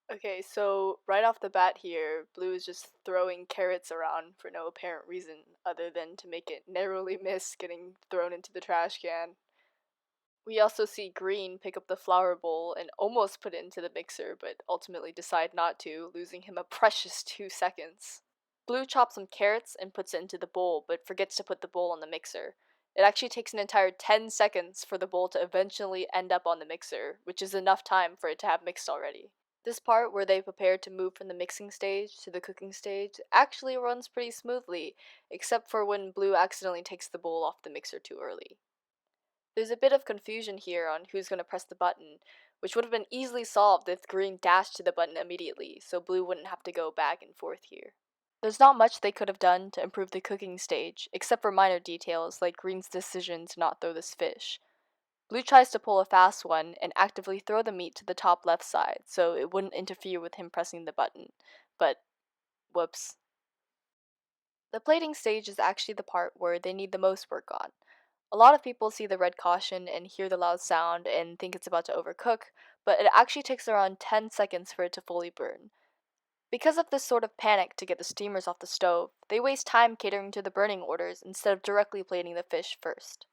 Okay, so right off the bat here, Blue is just throwing carrots around for no apparent reason other than to make it narrowly miss getting thrown into the trash can. We also see Green pick up the flour bowl and almost put it into the mixer, but ultimately decide not to, losing him a precious 2 seconds. Blue chops some carrots and puts it into the bowl, but forgets to put the bowl on the mixer. It actually takes an entire 10 seconds for the bowl to eventually end up on the mixer, which is enough time for it to have mixed already. This part where they prepare to move from the mixing stage to the cooking stage actually runs pretty smoothly, except for when Blue accidentally takes the bowl off the mixer too early. There's a bit of confusion here on who's going to press the button, which would have been easily solved if Green dashed to the button immediately, so Blue wouldn't have to go back and forth here. There's not much they could have done to improve the cooking stage, except for minor details like Green's decision to not throw this fish. Blue tries to pull a fast one and actively throw the meat to the top left side so it wouldn't interfere with him pressing the button, but whoops. The plating stage is actually the part where they need the most work on. A lot of people see the red caution and hear the loud sound and think it's about to overcook, but it actually takes around 10 seconds for it to fully burn. Because of this sort of panic to get the steamers off the stove, they waste time catering to the burning orders instead of directly plating the fish first.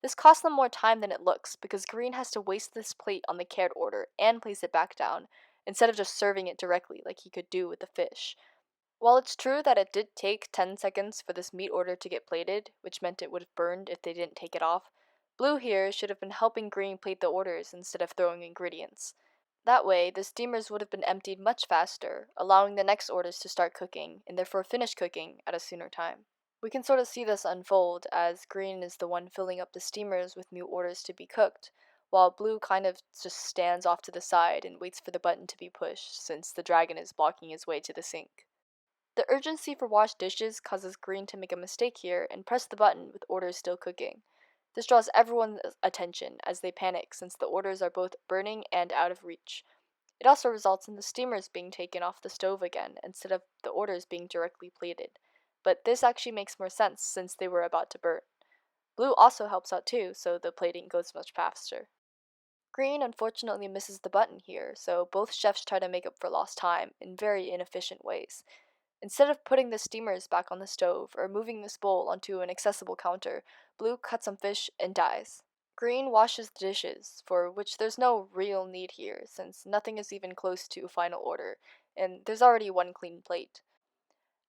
This costs them more time than it looks because Green has to waste this plate on the cared order and place it back down, instead of just serving it directly like he could do with the fish. While it's true that it did take 10 seconds for this meat order to get plated, which meant it would have burned if they didn't take it off, Blue here should have been helping Green plate the orders instead of throwing ingredients. That way, the steamers would have been emptied much faster, allowing the next orders to start cooking, and therefore finish cooking at a sooner time. We can sort of see this unfold as Green is the one filling up the steamers with new orders to be cooked, while Blue kind of just stands off to the side and waits for the button to be pushed since the dragon is blocking his way to the sink. The urgency for washed dishes causes Green to make a mistake here and press the button with orders still cooking. This draws everyone's attention as they panic since the orders are both burning and out of reach. It also results in the steamers being taken off the stove again instead of the orders being directly plated. But this actually makes more sense since they were about to burn. Blue also helps out too, so the plating goes much faster. Green unfortunately misses the button here, so both chefs try to make up for lost time in very inefficient ways. Instead of putting the steamers back on the stove or moving this bowl onto an accessible counter, Blue cuts some fish and dies. Green washes the dishes, for which there's no real need here, since nothing is even close to a final order, and there's already one clean plate.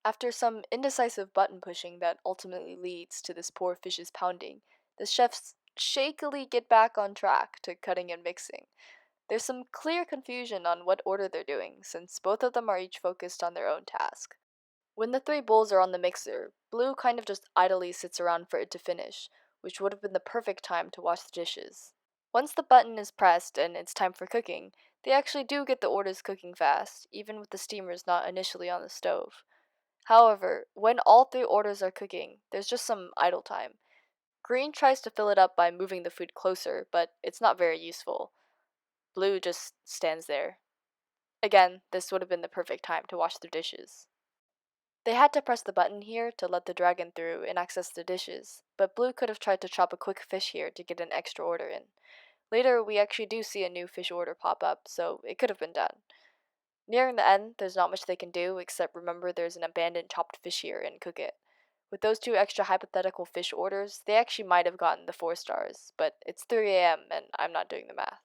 After some indecisive button pushing that ultimately leads to this poor fish's pounding, the chefs shakily get back on track to cutting and mixing. There's some clear confusion on what order they're doing, since both of them are each focused on their own task. When the three bowls are on the mixer, Blue kind of just idly sits around for it to finish, which would have been the perfect time to wash the dishes. Once the button is pressed and it's time for cooking, they actually do get the orders cooking fast, even with the steamers not initially on the stove. However, when all three orders are cooking, there's just some idle time. Green tries to fill it up by moving the food closer, but it's not very useful. Blue just stands there. Again, this would have been the perfect time to wash their dishes. They had to press the button here to let the dragon through and access the dishes, but Blue could have tried to chop a quick fish here to get an extra order in. Later, we actually do see a new fish order pop up, so it could have been done. Nearing the end, there's not much they can do except remember there's an abandoned chopped fish here and cook it. With those two extra hypothetical fish orders, they actually might have gotten the 4 stars, but it's 3 a.m. and I'm not doing the math.